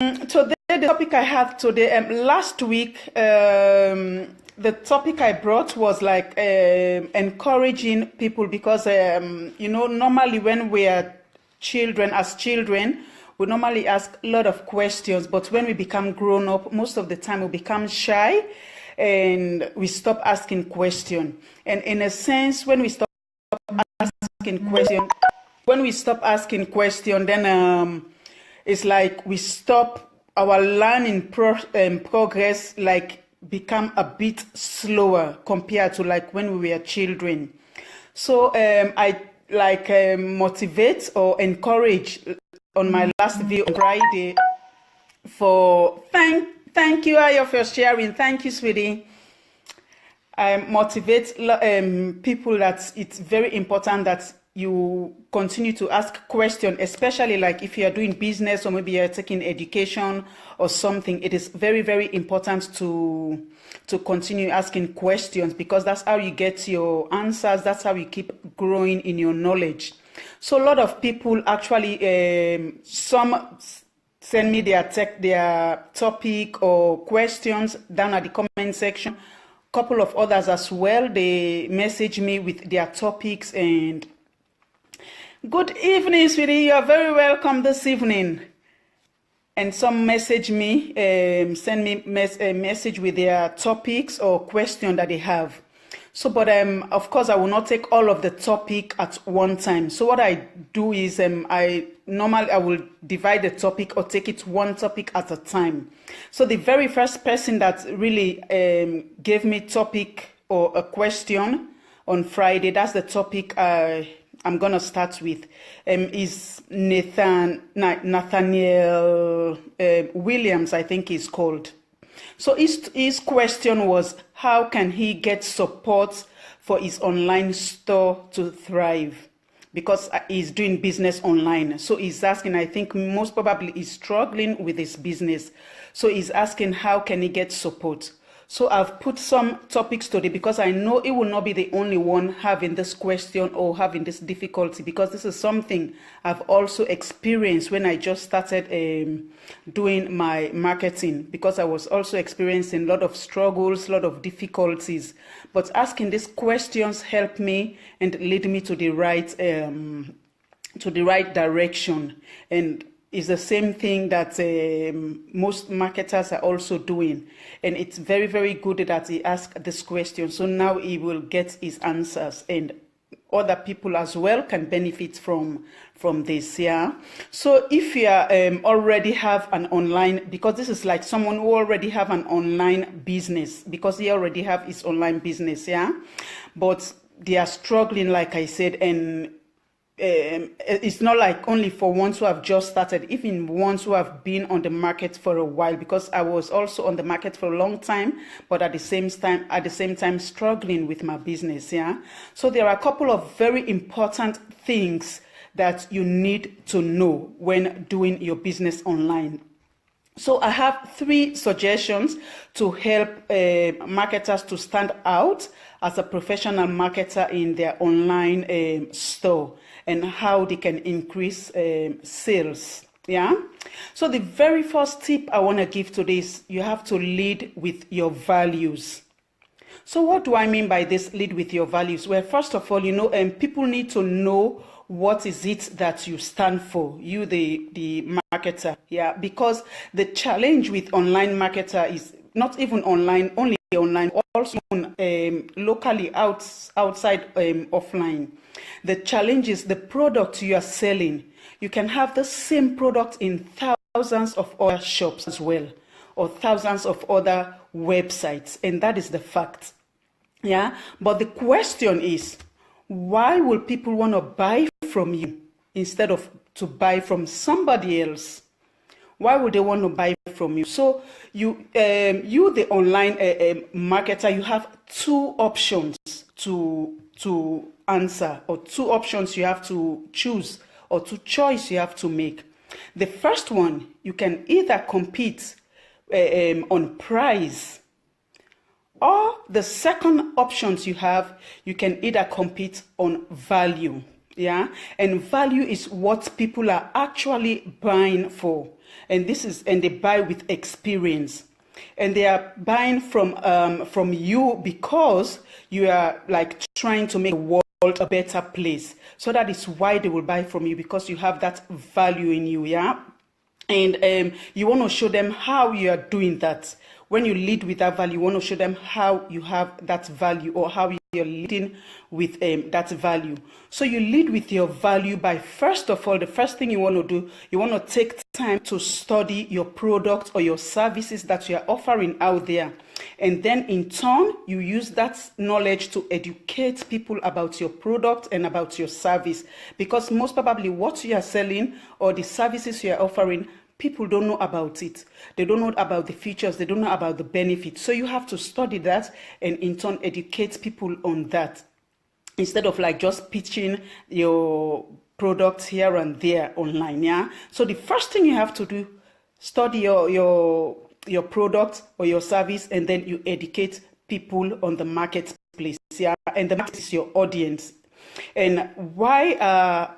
Today, the topic I have today, last week, the topic I brought was like encouraging people because, normally when we are children, as children, we normally ask a lot of questions, but when we become grown up, most of the time we become shy and we stop asking questions. And in a sense, when we stop asking questions, then it's like we stop our learning progress, like become a bit slower compared to like when we were children. So I like motivate or encourage on my last video on Friday for thank you Ayo for sharing. Thank you, sweetie. I motivate people that it's very important that you continue to ask questions, especially like if you are doing business or maybe you're taking education or something. It is very, very important to continue asking questions because that's how you get your answers. That's how you keep growing in your knowledge. So a lot of people actually, some send me their topic or questions down at the comment section. Couple of others as well, they message me with their topics. And good evening, sweetie. You are very welcome this evening. And some message me, send me a message with their topics or question that they have. So, but of course, I will not take all of the topic at one time. So what I do is I will divide the topic or take it one topic at a time. So the very first person that really gave me topic or a question on Friday, that's the topic I'm going to start with, is Nathaniel Williams, I think he's called. So his question was, how can he get support for his online store to thrive? Because he's doing business online. So he's asking, I think most probably he's struggling with his business. So he's asking, how can he get support? So I've put some topics today because I know it will not be the only one having this question or having this difficulty, because this is something I've also experienced when I just started doing my marketing, because I was also experiencing a lot of struggles, a lot of difficulties. But asking these questions helped me and lead me to the right direction. And it's the same thing that most marketers are also doing. And it's very, very good that he asked this question. So now he will get his answers, and other people as well can benefit from this. Yeah. So if you already have an online, because this is like someone who already have an online business, because he already have his online business. Yeah. But they are struggling, like I said, and it's not like only for ones who have just started, even ones who have been on the market for a while, because I was also on the market for a long time, but at the same time struggling with my business. Yeah. So there are a couple of very important things that you need to know when doing your business online. So I have 3 suggestions to help marketers to stand out as a professional marketer in their online store, and how they can increase sales. Yeah. So the very first tip I want to give today is you have to lead with your values. So what do I mean by this, lead with your values? Well, first of all, people need to know what is it that you stand for, you the marketer. Yeah, because the challenge with online marketer is not even online, only online, also locally outside offline. The challenge is the product you are selling. You can have the same product in thousands of other shops as well, or thousands of other websites, and that is the fact. Yeah, but the question is, why will people want to buy from you instead of to buy from somebody else? Why would they want to buy from you? So you the online marketer, you have 2 options to answer, or 2 options you have to choose, or 2 choices you have to make. The first one, you can either compete on price, or the second options you have, you can either compete on value. Yeah, and value is what people are actually buying for, and they buy with experience, and they are buying from you because you are like trying to make the world a better place. So that is why they will buy from you, because you have that value in you. Yeah, and you want to show them how you are doing that. When you lead with that value, you want to show them how you have that value, or how you're leading with that value. So you lead with your value by, first of all, the first thing you want to do, you want to take time to study your product or your services that you are offering out there. And then in turn, you use that knowledge to educate people about your product and about your service. Because most probably what you are selling or the services you are offering, people don't know about it. They don't know about the features. They don't know about the benefits. So you have to study that and in turn educate people on that, instead of like just pitching your products here and there online. Yeah. So the first thing you have to do, study your product or your service, and then you educate people on the marketplace. Yeah. And the market is your audience. And why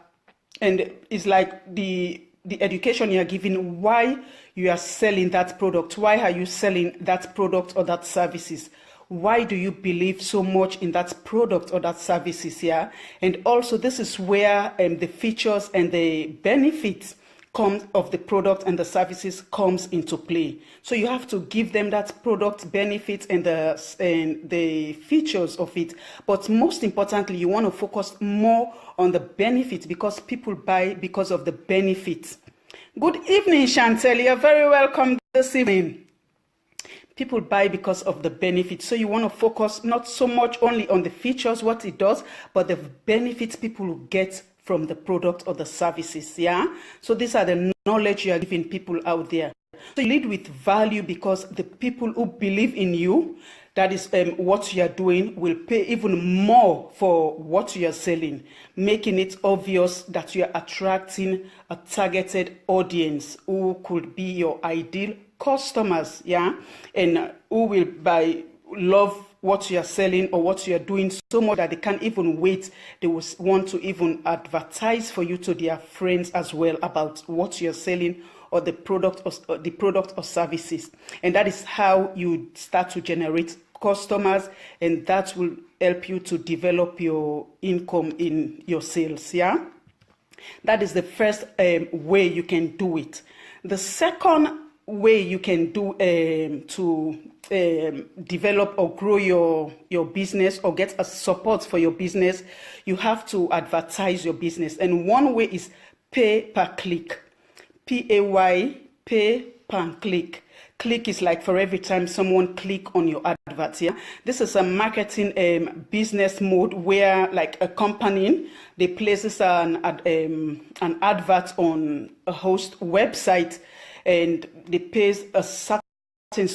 and it's like the education you are giving, why you are selling that product, why are you selling that product or that services, why do you believe so much in that product or that services. Yeah, and also this is where the features and the benefits of the product and the services comes into play. So you have to give them that product benefits and the features of it. But most importantly, you want to focus more on the benefits, because people buy because of the benefits. Good evening, Chantel. You're very welcome this evening. People buy because of the benefits. So you want to focus not so much only on the features, what it does, but the benefits people get from the product or the services. Yeah. So these are the knowledge you are giving people out there. So you lead with value because the people who believe in you, that is what you are doing, will pay even more for what you are selling, making it obvious that you are attracting a targeted audience who could be your ideal customers. Yeah. And who will love what you are selling or what you are doing so much that they can't even wait. They will want to even advertise for you to their friends as well about what you are selling or the product or services. And that is how you start to generate customers, and that will help you to develop your income in your sales. Yeah, that is the first way you can do it. The second way you can do to develop or grow your business or get a support for your business, you have to advertise your business. And one way is pay per click. PAY, pay per click. Click is like for every time someone click on your advert. Yeah, this is a marketing business mode where, like a company, they places an advert on a host website, and they pays a certain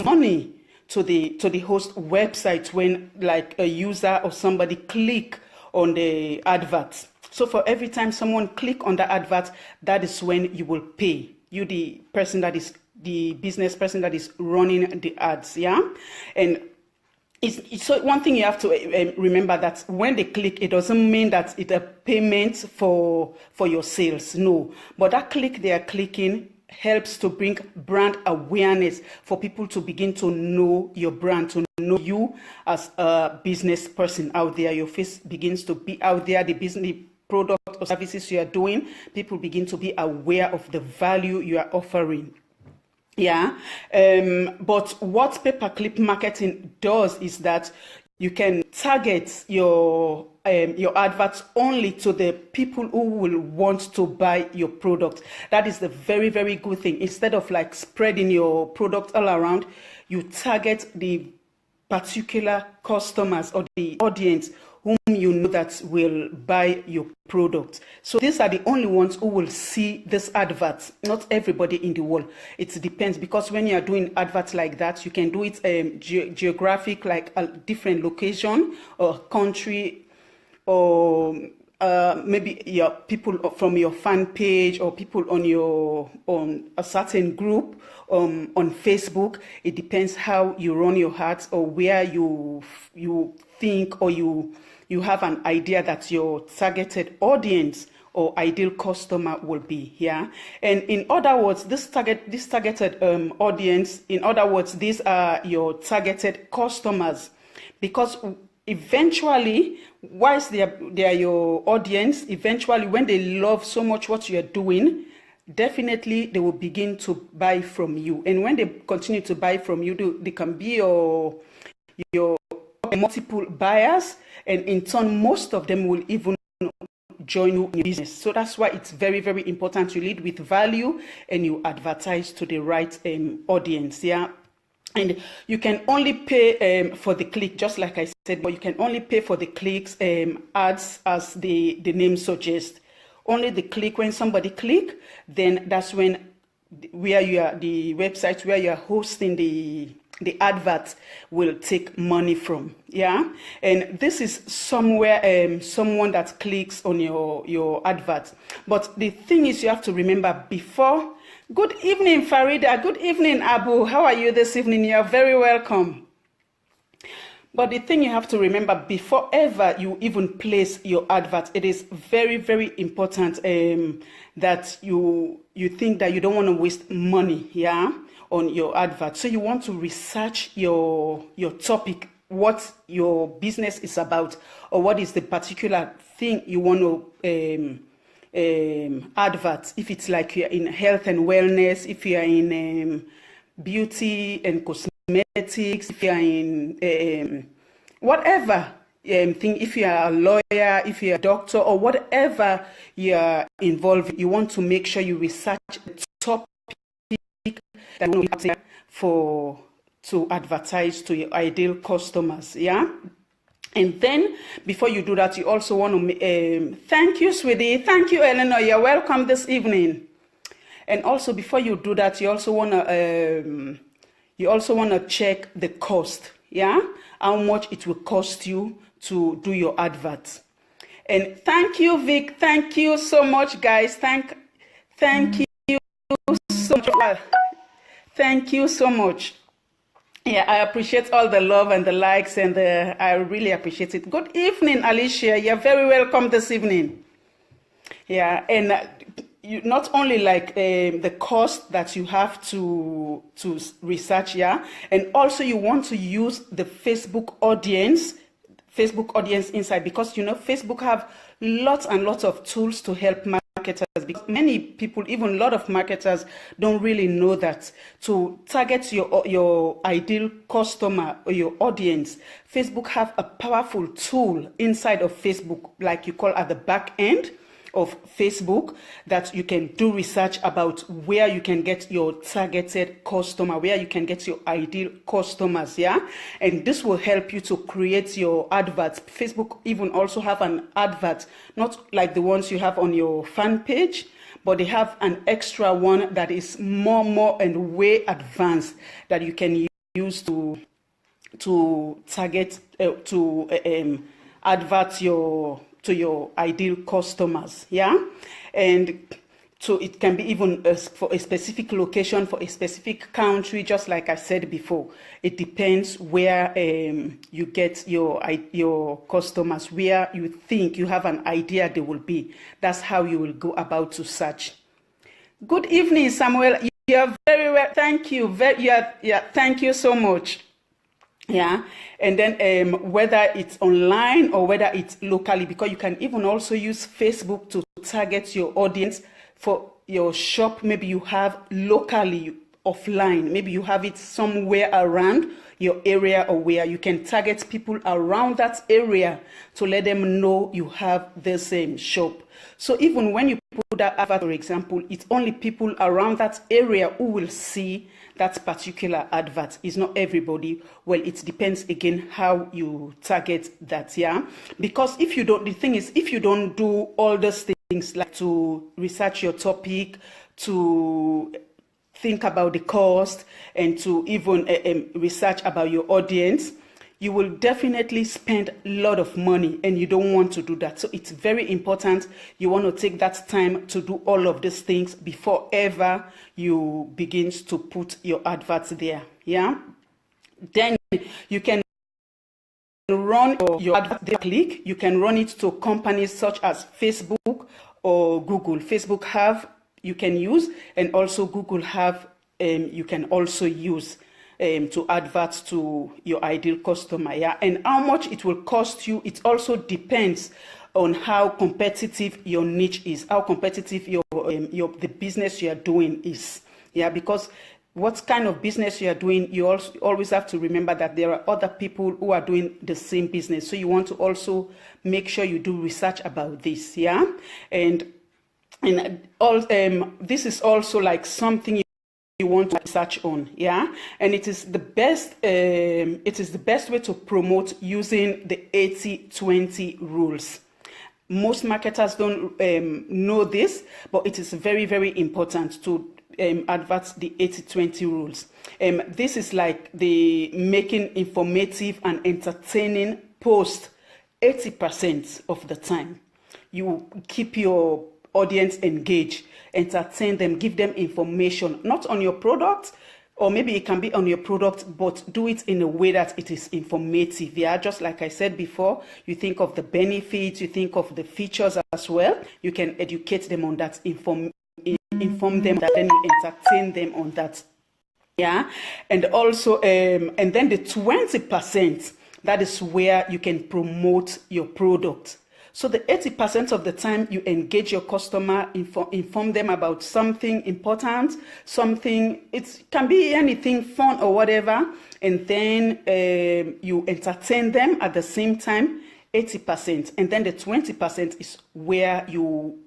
money to the host website when like a user or somebody click on the advert. So for every time someone click on the advert, that is when you will pay. You, the person that is the business person that is running the ads. Yeah, and so one thing you have to remember, that when they click, it doesn't mean that it's a payment for your sales. No, but that click they are clicking helps to bring brand awareness for people to begin to know your brand, to know you as a business person out there. Your face begins to be out there. The business product or services you are doing, people begin to be aware of the value you are offering. Yeah, but what pay-per-click marketing does is that you can target your adverts only to the people who will want to buy your product. That is the very, very good thing. Instead of like spreading your product all around, you target the particular customers or the audience whom you know that will buy your product. So these are the only ones who will see this advert, not everybody in the world. It depends, because when you are doing adverts like that, you can do it geographic, like a different location or country, or maybe your people from your fan page, or people on a certain group on Facebook. It depends how you run your ads, or where you think, or you you have an idea that your targeted audience or ideal customer will be. Yeah, and in other words, this targeted audience, in other words, these are your targeted customers, because eventually, whilst they are your audience, eventually when they love so much what you're doing, definitely they will begin to buy from you. And when they continue to buy from you, they can be your multiple buyers, and in turn most of them will even join you in your business. So that's why it's very, very important you lead with value and you advertise to the right audience. Yeah, and you can only pay for the click, just like I said, but you can only pay for the clicks, ads, as the name suggests. Only the click. When somebody click, then that's when where you are, the website where you are hosting the advert will take money from. Yeah, and this is somewhere someone that clicks on your advert. But the thing is, you have to remember before. Good evening, Farida. Good evening, Abu. How are you this evening? You are very welcome. But the thing you have to remember, before ever you even place your advert, it is very, very important that you think that you don't want to waste money, yeah, on your advert. So you want to research your topic, what your business is about, or what is the particular thing you want to advert. If it's like you're in health and wellness, if you're in beauty and cosmetics, if you're in whatever thing, if you are a lawyer, if you're a doctor, or whatever you're involved in, you want to make sure you research the topic that you want to advertise to your ideal customers. Yeah. And then before you do that, you also want to thank you, sweetie. Thank you, Eleanor. You're welcome this evening. And also before you do that, you also want to check the cost. Yeah, how much it will cost you to do your advert. And thank you, Vic. Thank you so much, guys. Thank you so much. Thank you so much. Yeah, I appreciate all the love and the likes, and I really appreciate it. Good evening, Alicia. You're very welcome this evening. Yeah, and you not only like the cost that you have to research, yeah, and also you want to use the Facebook audience inside, because you know Facebook have lots and lots of tools to help marketers, because many people, even a lot of marketers, don't really know that to target your ideal customer or your audience, Facebook have a powerful tool inside of Facebook, like you call at the back end of Facebook, that you can do research about where you can get your targeted customer, where you can get your ideal customers. Yeah, and this will help you to create your adverts. Facebook even also have an advert, not like the ones you have on your fan page, but they have an extra one that is more and way advanced, that you can use to target advert to your ideal customers. Yeah, and so it can be even for a specific location, for a specific country, just like I said before. It depends where you get your customers, where you think you have an idea they will be. That's how you will go about to search. Good evening, Samuel. You are very well. Thank you. Thank you so much. Yeah, and then whether it's online or whether it's locally, because you can even also use Facebook to target your audience for your shop. Maybe you have locally offline, maybe you have it somewhere around your area, or where you can target people around that area to let them know you have the same shop. So even when you put that advert, for example, it's only people around that area who will see that particular advert. Is not everybody. Well, it depends again how you target that. Yeah, because if you don't, the thing is, if you don't do all those things, like to research your topic, to think about the cost, and to even research about your audience, you will definitely spend a lot of money, and you don't want to do that. So it's very important. You want to take that time to do all of these things before ever you begin to put your adverts there. Yeah, then you can run your advert click. You can run it to companies such as Facebook or Google. Facebook have, you can use, and also Google have, you can also use to advert to your ideal customer. Yeah, and how much it will cost you, it also depends on how competitive your niche is, how competitive the business you are doing is. Yeah, because what kind of business you are doing, you also always have to remember that there are other people who are doing the same business. So you want to also make sure you do research about this. Yeah, and all this is also like something you want to research on. Yeah, and it is the best way to promote using the 80-20 rules. Most marketers don't know this, but it is very, very important to advert the 80-20 rules. This is like the making informative and entertaining post 80% of the time. You keep your audience engaged, entertain them, give them information, not on your product, or maybe it can be on your product, but do it in a way that it is informative. Yeah, just like I said before, you think of the benefits, you think of the features as well. You can educate them on that, inform them, that then you entertain them on that. Yeah, and also, and then the 20%, that is where you can promote your product. So the 80% of the time you engage your customer, inform them about something important, something, it can be anything fun or whatever, and then you entertain them at the same time, 80%. And then the 20% is where you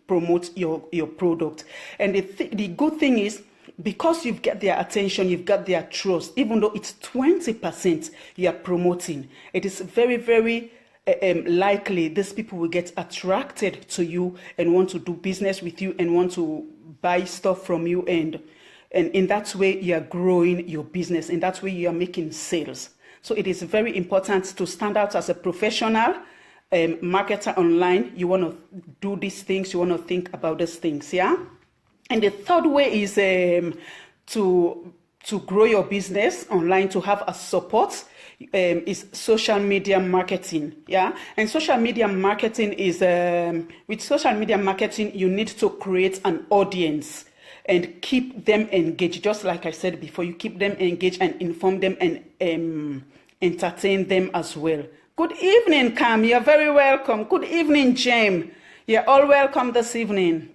promote your product. And the good thing is, because you've got their attention, you've got their trust, even though it's 20% you are promoting, it is very, very likely these people will get attracted to you and want to do business with you and want to buy stuff from you, and in that way you are growing your business, and that way you are making sales. So it is very important to stand out as a professional marketer online. You want to do these things, you want to think about these things. Yeah. And the third way is to grow your business online, to have a support, is social media marketing. Yeah, and social media marketing is with social media marketing you need to create an audience and keep them engaged. Just like I said before, you keep them engaged and inform them and entertain them as well. Good evening, Cam. You're very welcome. Good evening, James. You're all welcome this evening.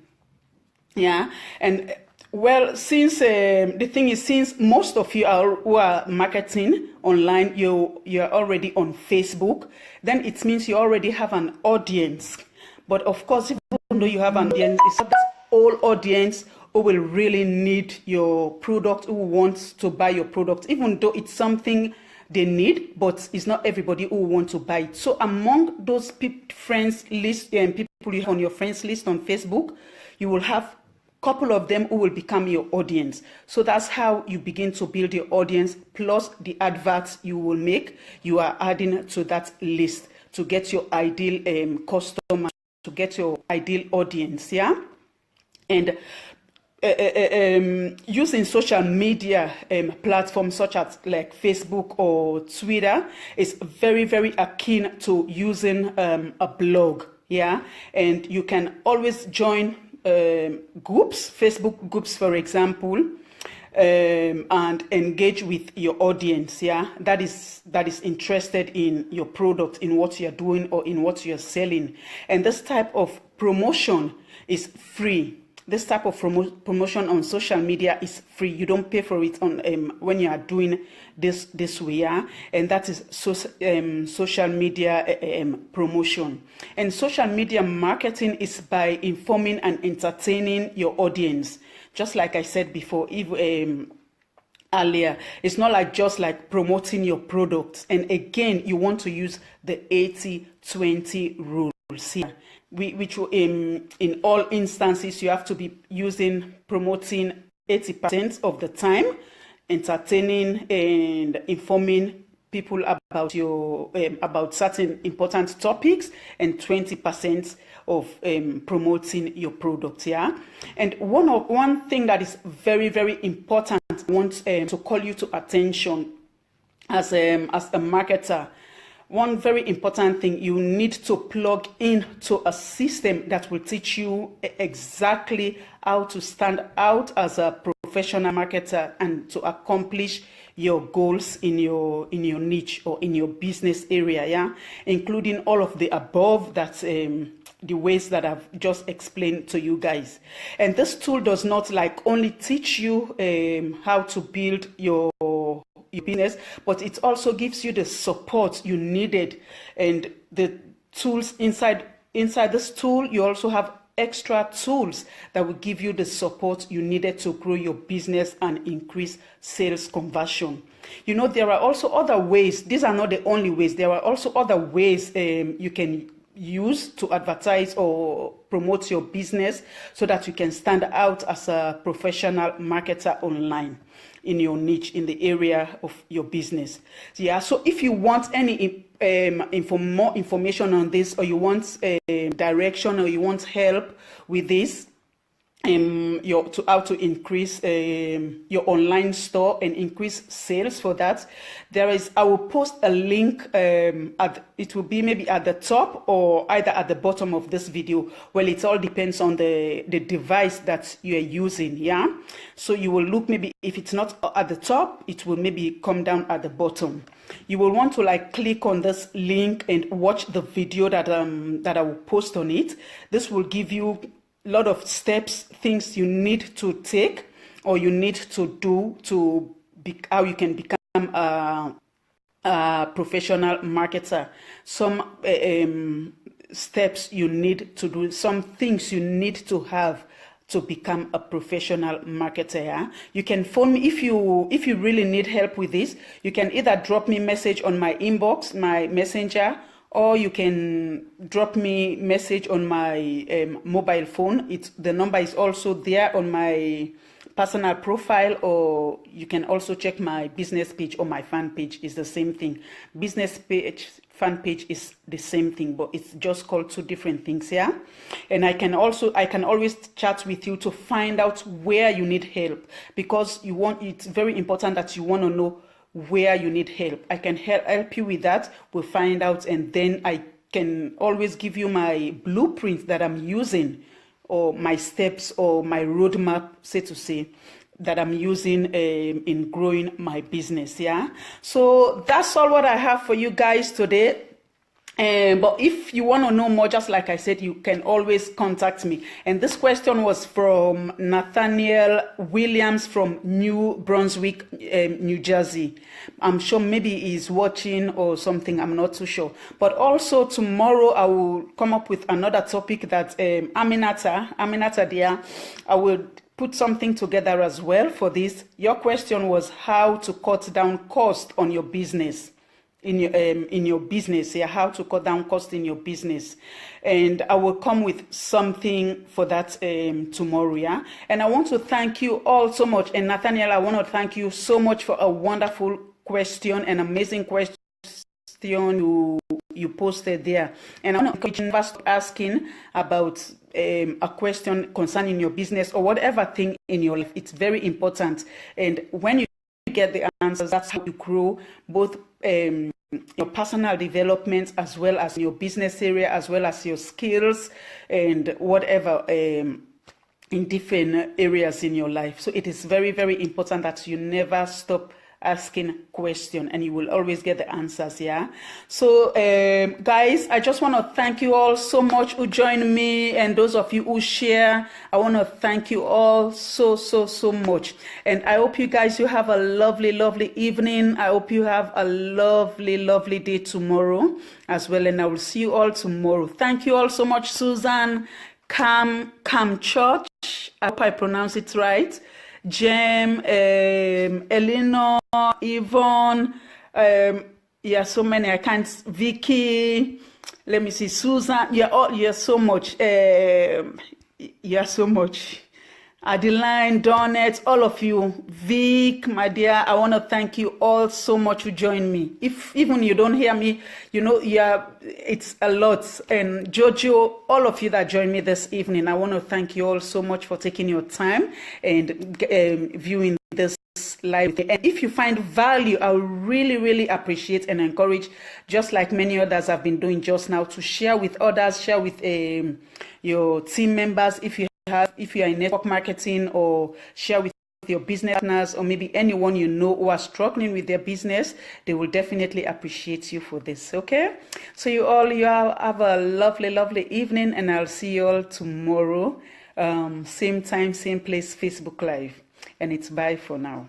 Yeah, and well, since the thing is, since most of you who are marketing online, you're already on Facebook, then it means you already have an audience. But of course, even though you have an audience, it's not all audience who will really need your product, who wants to buy your product, even though it's something they need, but it's not everybody who wants to buy it. So among those friends list and people you have on your friends list on Facebook, you will have couple of them who will become your audience. So that's how you begin to build your audience, plus the adverts you will make, you are adding to that list to get your ideal customer, to get your ideal audience. Yeah, and using social media platforms such as like Facebook or Twitter is very, very akin to using a blog. Yeah, and you can always join groups, Facebook groups, for example, and engage with your audience. Yeah, that is interested in your product, in what you're doing or in what you're selling. And this type of promotion is free. This type of promotion on social media is free. You don't pay for it on when you are doing this way. Yeah, and that is social media promotion. And social media marketing is by informing and entertaining your audience. Just like I said before, earlier, it's not like just like promoting your product. And again, you want to use the 80-20 rules here. Which in all instances you have to be promoting 80% of the time, entertaining and informing people about your about certain important topics, and 20% of promoting your product. Yeah, and one thing that is very, very important, I want to call you to attention as a marketer one very important thing, you need to plug into a system that will teach you exactly how to stand out as a professional marketer and to accomplish your goals in your niche or in your business area, yeah, including all of the above. That's the ways that I've just explained to you guys. And this tool does not like only teach you how to build your business, but it also gives you the support you needed and the tools inside this tool. You also have extra tools that will give you the support you needed to grow your business and increase sales conversion. You know, there are also other ways. These are not the only ways. There are also other ways you can use to advertise or promote your business so that you can stand out as a professional marketer online in your niche, in the area of your business. Yeah, so if you want any more information on this, or you want direction, or you want help with this, how to increase your online store and increase sales for that, I will post a link. It will be maybe at the top or either at the bottom of this video. Well, it all depends on the device that you are using. Yeah, so you will look, maybe if it's not at the top, it will maybe come down at the bottom. You will want to like click on this link and watch the video that I will post on it. This will give you lot of steps, things you need to take or you need to do to how you can become a professional marketer. Some steps you need to do, some things you need to have to become a professional marketer. Yeah? You can phone me if you really need help with this. You can either drop me a message on my inbox, my messenger, or you can drop me message on my mobile phone. The number is also there on my personal profile, or you can also check my business page or my fan page. Is the same thing. Business page, fan page is the same thing, but it's just called two different things, yeah. And I can always chat with you to find out where you need help, because it's very important that you want to know where you need help. I can help you with that. We'll find out, and then I can always give you my blueprint that I'm using, or my steps, or my roadmap, so to say, that I'm using in growing my business. Yeah, so that's all what I have for you guys today. But if you want to know more, just like I said, you can always contact me. And this question was from Nathaniel Williams from New Brunswick, New Jersey. I'm sure maybe he's watching or something. I'm not too sure. But also tomorrow I will come up with another topic that Aminata dear, I will put something together as well for this. Your question was how to cut down cost on your business. In your business, yeah, how to cut down cost in your business, and I will come with something for that tomorrow, yeah. And I want to thank you all so much. And Nathaniel, I want to thank you so much for a wonderful question, an amazing question you posted there. And I want to encourage you to asking about a question concerning your business or whatever thing in your life. It's very important, and when you get the answers, that's how you grow both your personal development as well as your business area, as well as your skills and whatever in different areas in your life. So it is very, very important that you never stop asking questions, and you will always get the answers. Yeah, so guys, I just want to thank you all so much who join me, and those of you who share. I want to thank you all so much, and I hope you guys, you have a lovely evening. I hope you have a lovely day tomorrow as well, and I will see you all tomorrow. Thank you all so much. Susan Cam Church, I hope I pronounce it right. Jem, Eleanor, Yvonne, yeah, so many, I can't, Vicky, let me see, Susan, you're so much, you're so much. Adeline, Donette, all of you, Vic, my dear, I want to thank you all so much who joined me. If even you don't hear me, you know, yeah, it's a lot. And Jojo, all of you that joined me this evening, I want to thank you all so much for taking your time and viewing this this live. And if you find value, I would really, really appreciate and encourage, just like many others have been doing just now, to share with others, share with your team members if you are in network marketing, or share with your business partners, or maybe anyone you know who are struggling with their business. They will definitely appreciate you for this. Okay, so you all have a lovely evening, and I'll see you all tomorrow, same time, same place, Facebook Live. And it's bye for now.